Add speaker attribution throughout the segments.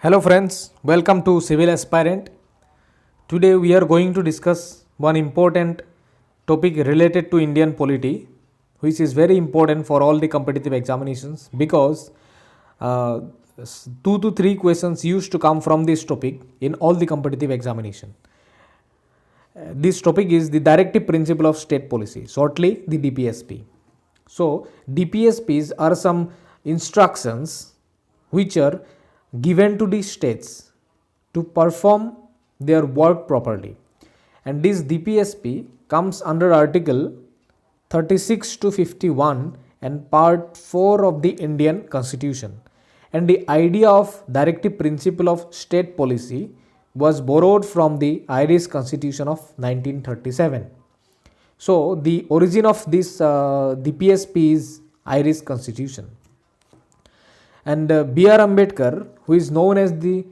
Speaker 1: Hello friends, welcome to Civil Aspirant. Today we are going to discuss one important topic related to Indian polity, which is very important for all the competitive examinations because uh, 2 to 3 questions used to come from this topic in all the competitive examination. This topic is the directive principle of state policy, shortly the DPSP. So, DPSPs are some instructions which are given to the states to perform their work properly. And this DPSP comes under Article 36 to 51 and Part 4 of the Indian Constitution. And the idea of directive principle of state policy was borrowed from the Irish Constitution of 1937. So, the origin of this DPSP is Irish Constitution. And B.R. Ambedkar, who is known as the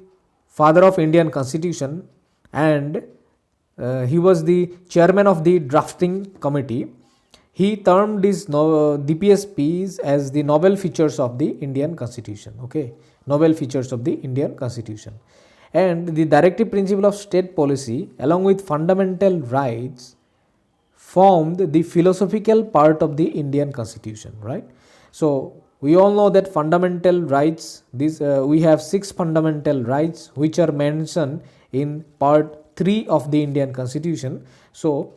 Speaker 1: father of Indian Constitution, and he was the chairman of the drafting committee, he termed these DPSPs as the novel features of the Indian Constitution. Okay, novel features of the Indian Constitution. And the directive principle of state policy, along with fundamental rights, formed the philosophical part of the Indian Constitution, right? So we all know that fundamental rights, we have 6 fundamental rights which are mentioned in part 3 of the Indian Constitution. So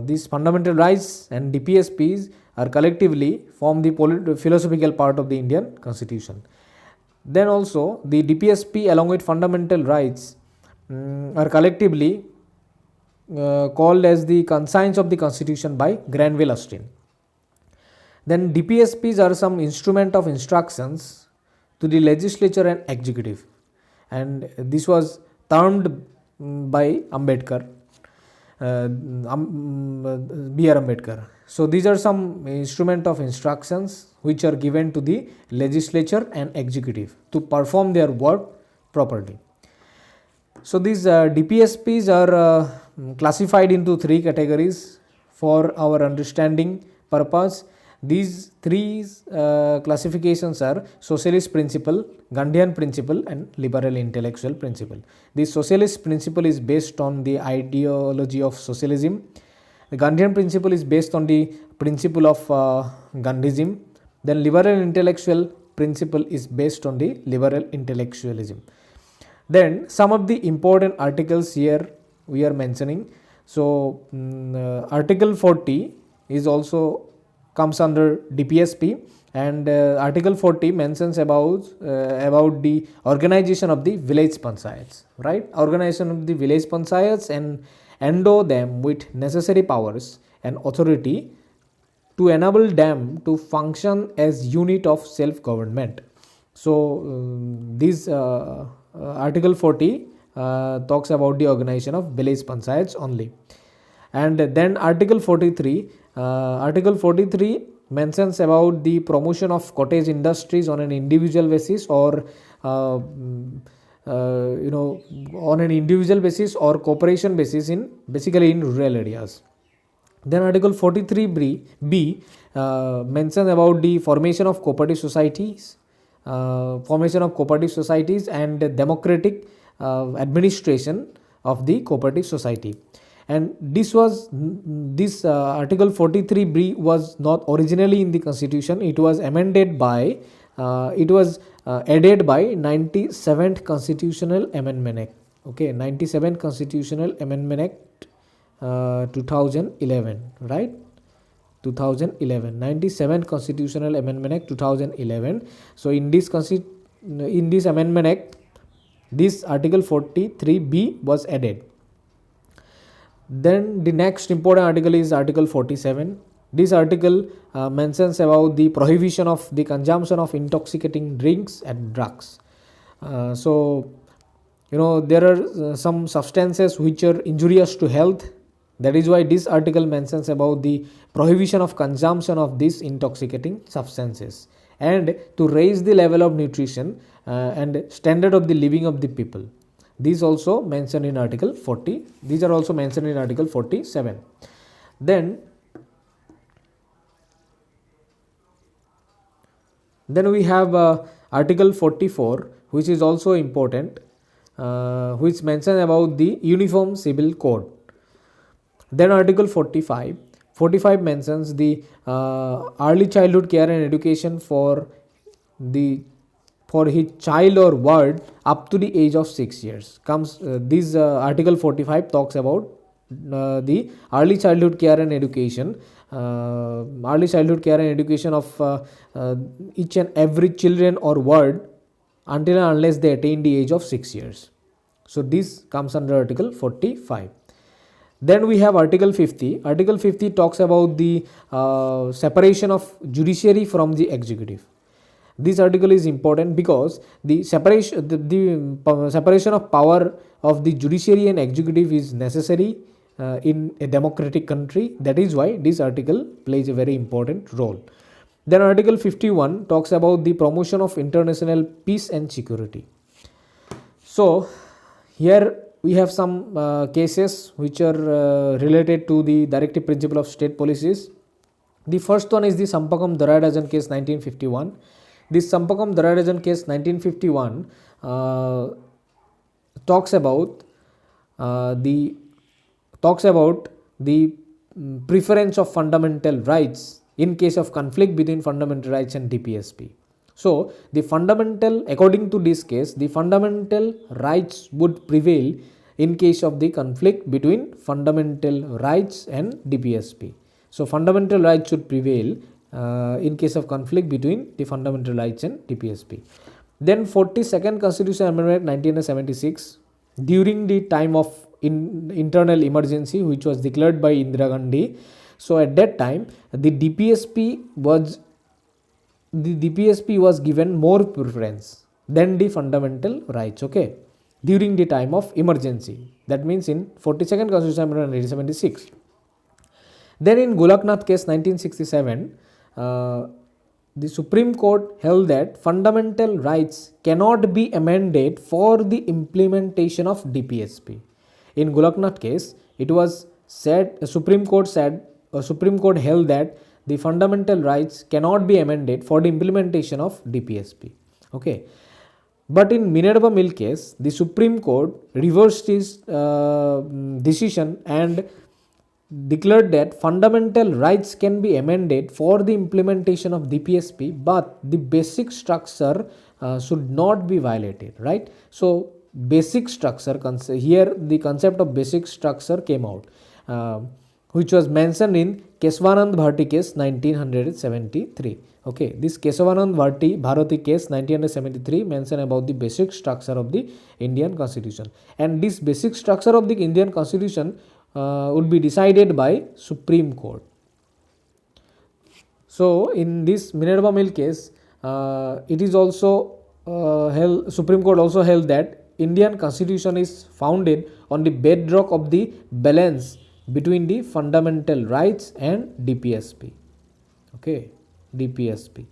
Speaker 1: these fundamental rights and DPSPs are collectively form the philosophical part of the Indian Constitution. Then also the DPSP along with fundamental rights are collectively called as the conscience of the Constitution by Granville Austin. Then DPSPs are some instrument of instructions to the legislature and executive, and this was termed by Ambedkar, B.R. Ambedkar. So these are some instrument of instructions which are given to the legislature and executive to perform their work properly. So these DPSPs are classified into 3 categories for our understanding purpose. These 3 classifications are socialist principle, Gandhian principle, and liberal intellectual principle. The socialist principle is based on the ideology of socialism. The Gandhian principle is based on the principle of Gandhism. Then liberal intellectual principle is based on the liberal intellectualism. Then some of the important articles here we are mentioning. So Article 40 is also comes under DPSP, and Article 40 mentions about the organization of the village panchayats, right? Organization of the village panchayats and endow them with necessary powers and authority to enable them to function as unit of self-government. So this Article 40 talks about the organization of village panchayats only. And then Article 43 mentions about the promotion of cottage industries on an individual basis or on an individual basis or cooperation basis in basically in rural areas. Then Article 43b mentions about the formation of cooperative societies and the democratic administration of the cooperative society. And this Article 43b was not originally in the Constitution. It was amended by added by 97th Constitutional Amendment Act. Okay, 97th Constitutional Amendment Act 2011, right? 2011, 97th Constitutional Amendment Act 2011. So in this Amendment Act, this Article 43b was added. Then the next important article is Article 47. This article mentions about the prohibition of the consumption of intoxicating drinks and drugs. So there are some substances which are injurious to health. That is why this article mentions about the prohibition of consumption of these intoxicating substances and to raise the level of nutrition and standard of the living of the people. These also mentioned in Article 40. These are also mentioned in Article 47. Then we have Article 44, which is also important, which mentions about the Uniform Civil Code. Then Article 45. 45 mentions the early childhood care and education for his child or ward up to the age of 6 years. This Article 45 talks about the early childhood care and education, of each and every children or ward until and unless they attain the age of 6 years. So this comes under Article 45. Then we have Article 50. Article 50 talks about the separation of judiciary from the executive. This article is important because the separation of power of the judiciary and executive is necessary in a democratic country. That is why this article plays a very important role. Then Article 51 talks about the promotion of international peace and security. So here we have some cases which are related to the directive principle of state policies. The first one is the Sampakam Daradajan case 1951. This Sampakam Daradajan case 1951 talks about the preference of fundamental rights in case of conflict between fundamental rights and DPSP. So according to this case, the fundamental rights would prevail in case of the conflict between fundamental rights and DPSP. So fundamental rights should prevail in case of conflict between the fundamental rights and DPSP. Then 42nd Constitution Amendment 1976, during the time of internal emergency which was declared by Indira Gandhi. So at that time the DPSP was given more preference than the fundamental rights, okay, during the time of emergency. That means in 42nd Constitution Amendment 1976. Then in Golaknath case 1967, the Supreme Court held that fundamental rights cannot be amended for the implementation of DPSP. In Golaknath case, it was said, Supreme Court held that the fundamental rights cannot be amended for the implementation of DPSP. Okay. But in Minerva Mill case, the Supreme Court reversed its decision and declared that fundamental rights can be amended for the implementation of DPSP, but the basic structure should not be violated, right? So basic structure, here the concept of basic structure came out, which was mentioned in Keswanand Bharti case 1973. Okay, this Kesavanand Bharati case 1973 mention about the basic structure of the Indian Constitution, and this basic structure of the Indian Constitution would be decided by Supreme Court. So in this Minerva Mill case, it is also Supreme Court also held that Indian Constitution is founded on the bedrock of the balance between the fundamental rights and DPSP. Okay, DPSP.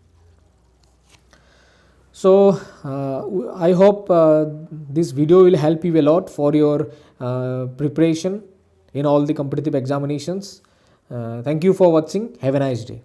Speaker 1: So I hope this video will help you a lot for your preparation in all the competitive examinations. Thank you for watching. Have a nice day.